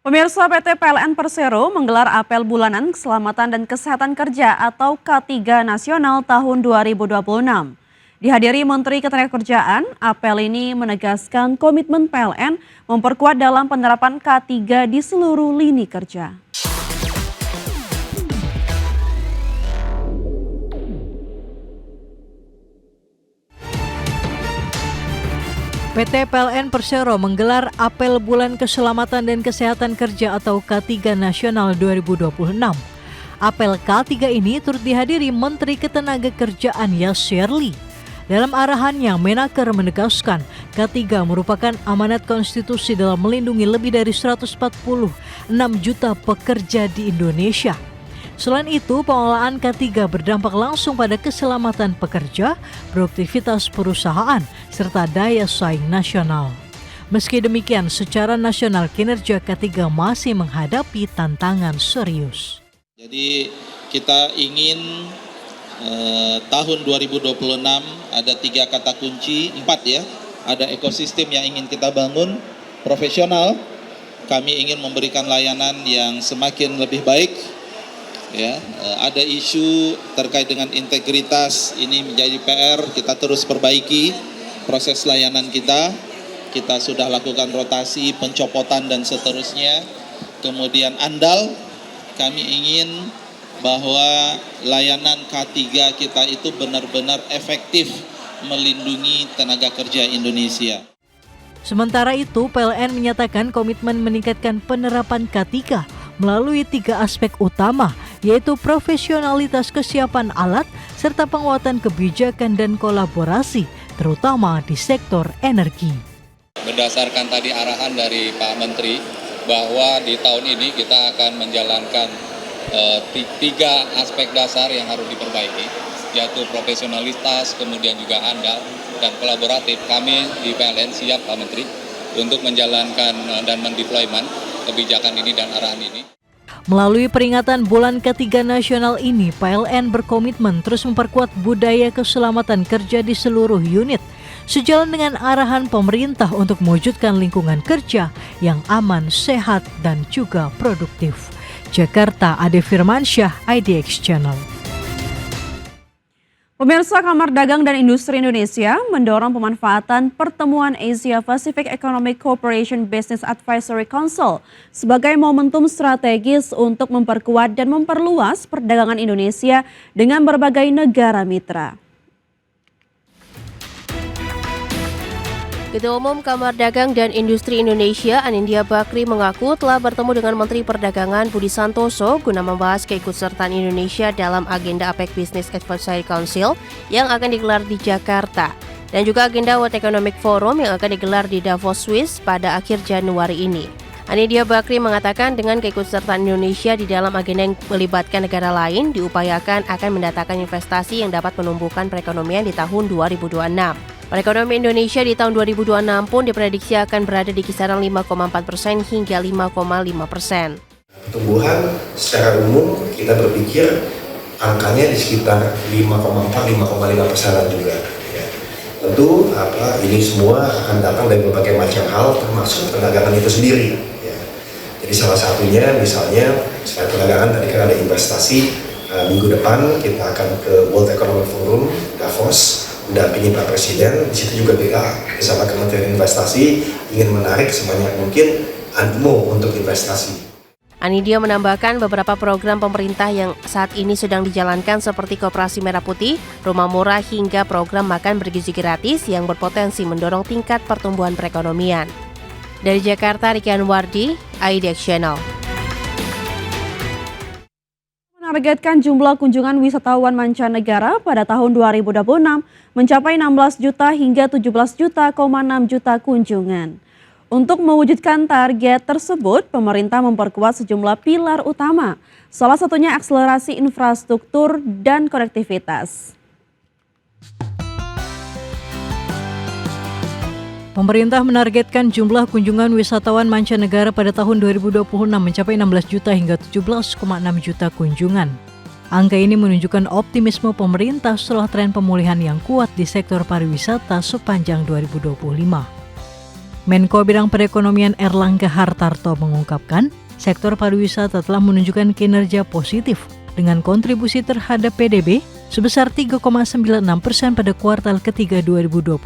Pemirsa, PT PLN Persero menggelar apel bulanan keselamatan dan kesehatan kerja atau K3 Nasional tahun 2026. Dihadiri Menteri Ketenagakerjaan, apel ini menegaskan komitmen PLN memperkuat dalam penerapan K3 di seluruh lini kerja. PT PLN Persero menggelar apel bulan keselamatan dan kesehatan kerja atau K3 Nasional 2026. Apel K3 ini turut dihadiri Menteri Ketenagakerjaan Yasirli. Dalam arahannya, Menaker menegaskan K3 merupakan amanat konstitusi dalam melindungi lebih dari 146 juta pekerja di Indonesia. Selain itu, pengelolaan K3 berdampak langsung pada keselamatan pekerja, produktivitas perusahaan, serta daya saing nasional. Meski demikian, secara nasional kinerja K3 masih menghadapi tantangan serius. Jadi kita ingin tahun 2026 ada 3 kata kunci, 4 ya. Ada ekosistem yang ingin kita bangun, profesional. Kami ingin memberikan layanan yang semakin lebih baik. Ya, ada isu terkait dengan integritas, ini menjadi PR, kita terus perbaiki proses layanan kita. Kita sudah lakukan rotasi, pencopotan dan seterusnya. Kemudian andal, kami ingin bahwa layanan K3 kita itu benar-benar efektif melindungi tenaga kerja Indonesia. Sementara itu, PLN menyatakan komitmen meningkatkan penerapan K3 melalui 3 aspek utama, yaitu profesionalitas kesiapan alat, serta penguatan kebijakan dan kolaborasi, terutama di sektor energi. Berdasarkan tadi arahan dari Pak Menteri, bahwa di tahun ini kita akan menjalankan 3 aspek dasar yang harus diperbaiki, yaitu profesionalitas, kemudian juga andal, dan kolaboratif. Kami di PLN siap, Pak Menteri, untuk menjalankan dan mendeployment kebijakan ini dan arahan ini. Melalui peringatan Bulan K3 Nasional ini, PLN berkomitmen terus memperkuat budaya keselamatan kerja di seluruh unit, sejalan dengan arahan pemerintah untuk mewujudkan lingkungan kerja yang aman, sehat, dan juga produktif. Jakarta, Ade Firmansyah, IDX Channel. Pemirsa, Kamar Dagang dan Industri Indonesia mendorong pemanfaatan pertemuan Asia Pacific Economic Cooperation Business Advisory Council sebagai momentum strategis untuk memperkuat dan memperluas perdagangan Indonesia dengan berbagai negara mitra. Ketua Umum Kamar Dagang dan Industri Indonesia, Anindya Bakri, mengaku telah bertemu dengan Menteri Perdagangan Budi Santoso guna membahas keikutsertaan Indonesia dalam agenda APEC Business Advisory Council yang akan digelar di Jakarta, dan juga agenda World Economic Forum yang akan digelar di Davos, Swiss pada akhir Januari ini. Anindya Bakri mengatakan dengan keikutsertaan Indonesia di dalam agenda yang melibatkan negara lain diupayakan akan mendatangkan investasi yang dapat menumbuhkan perekonomian di tahun 2026. Perekonomian Indonesia di tahun 2026 pun diprediksi akan berada di kisaran 5,4% hingga 5,5%. Pertumbuhan secara umum kita berpikir angkanya di sekitar 5,4-5,5% juga. Ya. Tentu ini semua akan datang dari berbagai macam hal, termasuk perdagangan itu sendiri. Ya. Jadi salah satunya misalnya selain perdagangan tadi kan ada investasi. Minggu depan kita akan ke World Economic Forum Davos, mendampingi Pak Presiden. Di situ juga kita bersama Kementerian Investasi ingin menarik sebanyak mungkin animo untuk investasi. Anindya menambahkan beberapa program pemerintah yang saat ini sedang dijalankan seperti Koperasi Merah Putih, Rumah Murah, hingga program makan bergizi gratis yang berpotensi mendorong tingkat pertumbuhan perekonomian. Dari Jakarta, Riki Anwardi, IDX Channel. Menargetkan jumlah kunjungan wisatawan mancanegara pada tahun 2026 mencapai 16 juta hingga 17,6 juta kunjungan. Untuk mewujudkan target tersebut, pemerintah memperkuat sejumlah pilar utama, salah satunya akselerasi infrastruktur dan konektivitas. Pemerintah menargetkan jumlah kunjungan wisatawan mancanegara pada tahun 2026 mencapai 16 juta hingga 17,6 juta kunjungan. Angka ini menunjukkan optimisme pemerintah setelah tren pemulihan yang kuat di sektor pariwisata sepanjang 2025. Menko Bidang Perekonomian Erlangga Hartarto mengungkapkan, sektor pariwisata telah menunjukkan kinerja positif dengan kontribusi terhadap PDB sebesar 3,96% pada kuartal ketiga 2025.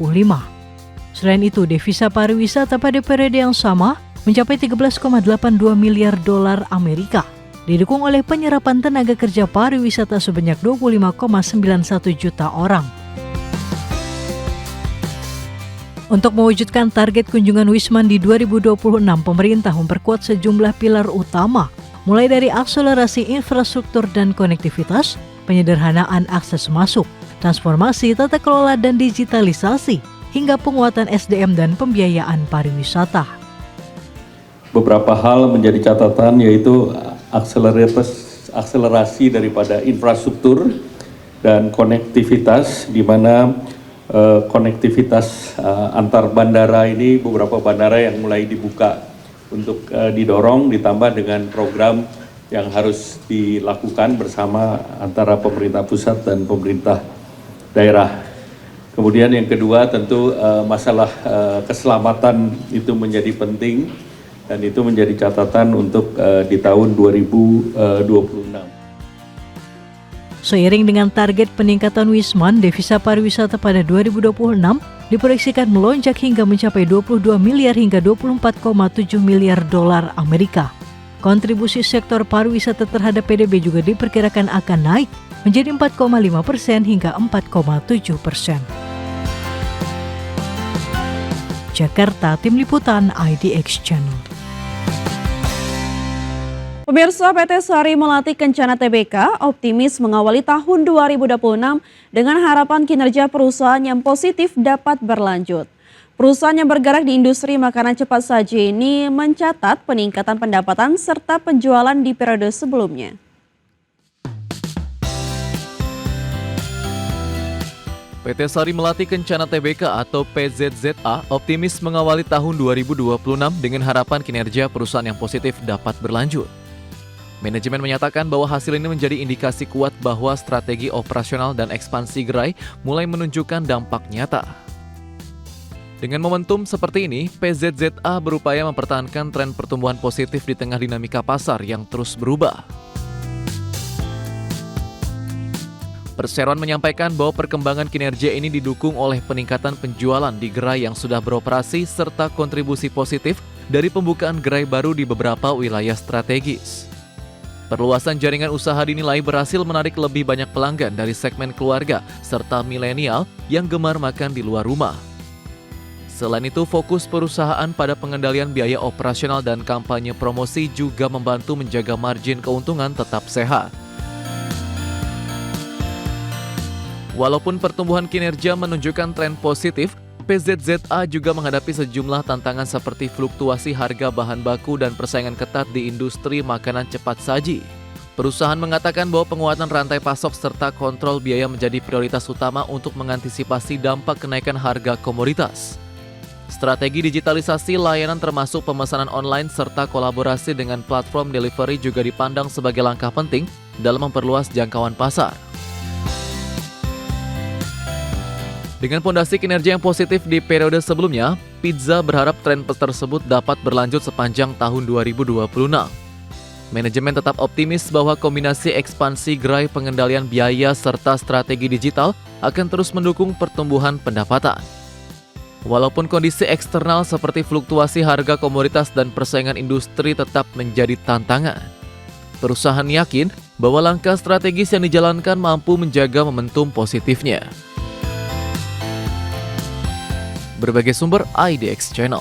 Selain itu, devisa pariwisata pada periode yang sama mencapai 13,82 miliar dolar Amerika, didukung oleh penyerapan tenaga kerja pariwisata sebanyak 25,91 juta orang. Untuk mewujudkan target kunjungan Wisman di 2026, pemerintah memperkuat sejumlah pilar utama, mulai dari akselerasi infrastruktur dan konektivitas, penyederhanaan akses masuk, transformasi tata kelola dan digitalisasi, hingga penguatan SDM dan pembiayaan pariwisata. Beberapa hal menjadi catatan, yaitu akselerasi daripada infrastruktur dan konektivitas, di mana konektivitas antar bandara ini, beberapa bandara yang mulai dibuka untuk didorong, ditambah dengan program yang harus dilakukan bersama antara pemerintah pusat dan pemerintah daerah. Kemudian yang kedua tentu masalah keselamatan itu menjadi penting, dan itu menjadi catatan untuk di tahun 2026. Seiring dengan target peningkatan Wisman, devisa pariwisata pada 2026 diproyeksikan melonjak hingga mencapai 22 miliar hingga 24,7 miliar dolar Amerika. Kontribusi sektor pariwisata terhadap PDB juga diperkirakan akan naik menjadi 4,5% hingga 4,7%. Jakarta, Tim Liputan IDX Channel. Pemirsa, PT Sari Melati Kencana Tbk optimis mengawali tahun 2026 dengan harapan kinerja perusahaan yang positif dapat berlanjut. Perusahaan yang bergerak di industri makanan cepat saji ini mencatat peningkatan pendapatan serta penjualan di periode sebelumnya. PT Sari Melati Kencana Tbk atau PZZA optimis mengawali tahun 2026 dengan harapan kinerja perusahaan yang positif dapat berlanjut. Manajemen menyatakan bahwa hasil ini menjadi indikasi kuat bahwa strategi operasional dan ekspansi gerai mulai menunjukkan dampak nyata. Dengan momentum seperti ini, PZZA berupaya mempertahankan tren pertumbuhan positif di tengah dinamika pasar yang terus berubah. Perseroan menyampaikan bahwa perkembangan kinerja ini didukung oleh peningkatan penjualan di gerai yang sudah beroperasi serta kontribusi positif dari pembukaan gerai baru di beberapa wilayah strategis. Perluasan jaringan usaha dinilai berhasil menarik lebih banyak pelanggan dari segmen keluarga serta milenial yang gemar makan di luar rumah. Selain itu, fokus perusahaan pada pengendalian biaya operasional dan kampanye promosi juga membantu menjaga margin keuntungan tetap sehat. Walaupun pertumbuhan kinerja menunjukkan tren positif, PZZA juga menghadapi sejumlah tantangan seperti fluktuasi harga bahan baku dan persaingan ketat di industri makanan cepat saji. Perusahaan mengatakan bahwa penguatan rantai pasok serta kontrol biaya menjadi prioritas utama untuk mengantisipasi dampak kenaikan harga komoditas. Strategi digitalisasi layanan termasuk pemesanan online serta kolaborasi dengan platform delivery juga dipandang sebagai langkah penting dalam memperluas jangkauan pasar. Dengan fondasi kinerja yang positif di periode sebelumnya, Pizza berharap tren tersebut dapat berlanjut sepanjang tahun 2026. Manajemen tetap optimis bahwa kombinasi ekspansi gerai, pengendalian biaya, serta strategi digital akan terus mendukung pertumbuhan pendapatan. Walaupun kondisi eksternal seperti fluktuasi harga komoditas dan persaingan industri tetap menjadi tantangan, perusahaan yakin bahwa langkah strategis yang dijalankan mampu menjaga momentum positifnya. Berbagai sumber IDX Channel.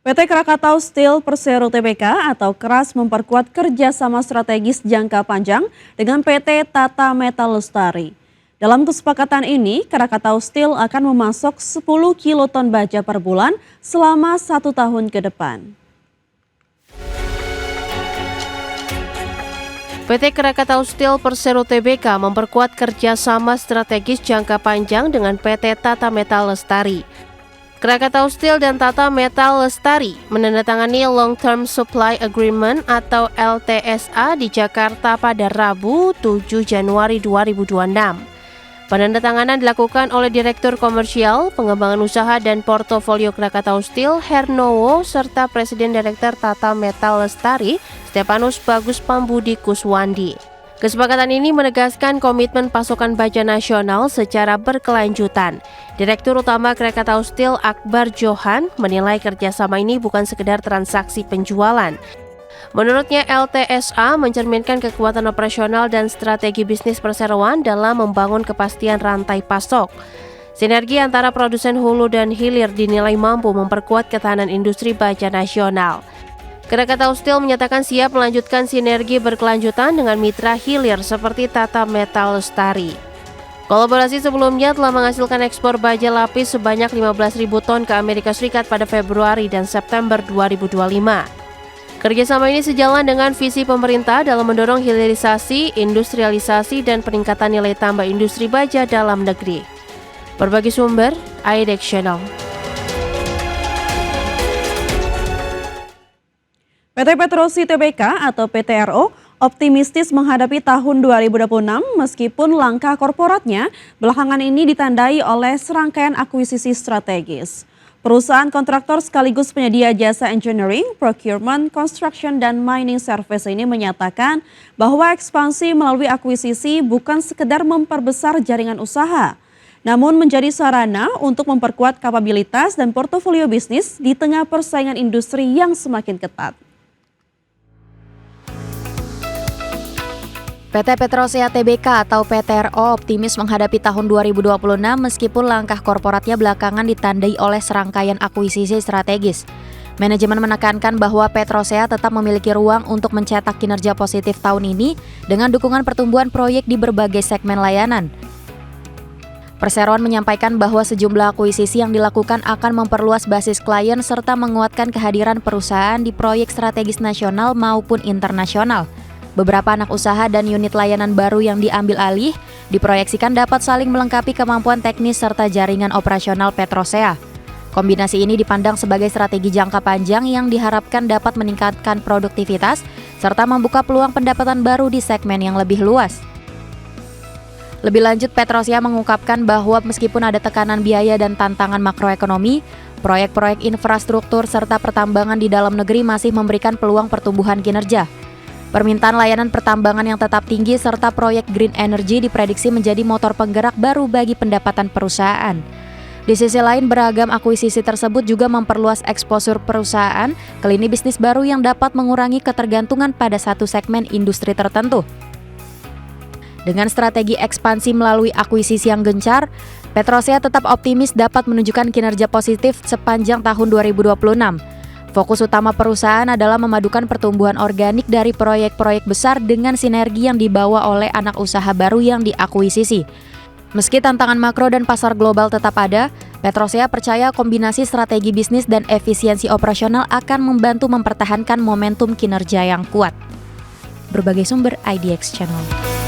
PT Krakatau Steel Persero Tbk atau KRAS memperkuat kerjasama strategis jangka panjang dengan PT Tata Metal Lestari. Dalam kesepakatan ini, Krakatau Steel akan memasok 10 kiloton baja per bulan selama 1 tahun ke depan. PT Krakatau Steel Persero Tbk memperkuat kerjasama strategis jangka panjang dengan PT Tata Metal Lestari. Krakatau Steel dan Tata Metal Lestari menandatangani Long Term Supply Agreement atau LTSA di Jakarta pada Rabu 7 Januari 2026. Penandatanganan dilakukan oleh Direktur Komersial, Pengembangan Usaha dan Portofolio Krakatau Steel, Hernowo, serta Presiden Direktur Tata Metal Lestari, Stepanus Bagus Pambudi Kuswandi. Kesepakatan ini menegaskan komitmen pasokan baja nasional secara berkelanjutan. Direktur Utama Krakatau Steel, Akbar Johan, menilai kerjasama ini bukan sekedar transaksi penjualan. Menurutnya, LTSA mencerminkan kekuatan operasional dan strategi bisnis perseroan dalam membangun kepastian rantai pasok. Sinergi antara produsen hulu dan hilir dinilai mampu memperkuat ketahanan industri baja nasional. Krakatau Steel menyatakan siap melanjutkan sinergi berkelanjutan dengan mitra hilir seperti Tata Metal Lestari. Kolaborasi sebelumnya telah menghasilkan ekspor baja lapis sebanyak 15.000 ton ke Amerika Serikat pada Februari dan September 2025. Kerjasama ini sejalan dengan visi pemerintah dalam mendorong hilirisasi, industrialisasi, dan peningkatan nilai tambah industri baja dalam negeri. Berbagi sumber, IDX Channel. PT Petrosi Tbk atau PTRO optimistis menghadapi tahun 2026 meskipun langkah korporatnya belakangan ini ditandai oleh serangkaian akuisisi strategis. Perusahaan kontraktor sekaligus penyedia jasa engineering, procurement, construction, dan mining service ini menyatakan bahwa ekspansi melalui akuisisi bukan sekedar memperbesar jaringan usaha, namun menjadi sarana untuk memperkuat kapabilitas dan portofolio bisnis di tengah persaingan industri yang semakin ketat. PT Petrosi Tbk atau PTRO optimis menghadapi tahun 2026 meskipun langkah korporatnya belakangan ditandai oleh serangkaian akuisisi strategis. Manajemen menekankan bahwa Petrosea tetap memiliki ruang untuk mencetak kinerja positif tahun ini dengan dukungan pertumbuhan proyek di berbagai segmen layanan. Perseroan menyampaikan bahwa sejumlah akuisisi yang dilakukan akan memperluas basis klien serta menguatkan kehadiran perusahaan di proyek strategis nasional maupun internasional. Beberapa anak usaha dan unit layanan baru yang diambil alih diproyeksikan dapat saling melengkapi kemampuan teknis serta jaringan operasional Petrosea. Kombinasi ini dipandang sebagai strategi jangka panjang yang diharapkan dapat meningkatkan produktivitas serta membuka peluang pendapatan baru di segmen yang lebih luas. Lebih lanjut, Petrosea mengungkapkan bahwa meskipun ada tekanan biaya dan tantangan makroekonomi, proyek-proyek infrastruktur serta pertambangan di dalam negeri masih memberikan peluang pertumbuhan kinerja. Permintaan layanan pertambangan yang tetap tinggi serta proyek green energy diprediksi menjadi motor penggerak baru bagi pendapatan perusahaan. Di sisi lain, beragam akuisisi tersebut juga memperluas eksposur perusahaan ke lini bisnis baru yang dapat mengurangi ketergantungan pada satu segmen industri tertentu. Dengan strategi ekspansi melalui akuisisi yang gencar, Petrosea tetap optimis dapat menunjukkan kinerja positif sepanjang tahun 2026. Fokus utama perusahaan adalah memadukan pertumbuhan organik dari proyek-proyek besar dengan sinergi yang dibawa oleh anak usaha baru yang diakuisisi. Meski tantangan makro dan pasar global tetap ada, Petrosea percaya kombinasi strategi bisnis dan efisiensi operasional akan membantu mempertahankan momentum kinerja yang kuat. Berbagai sumber IDX Channel.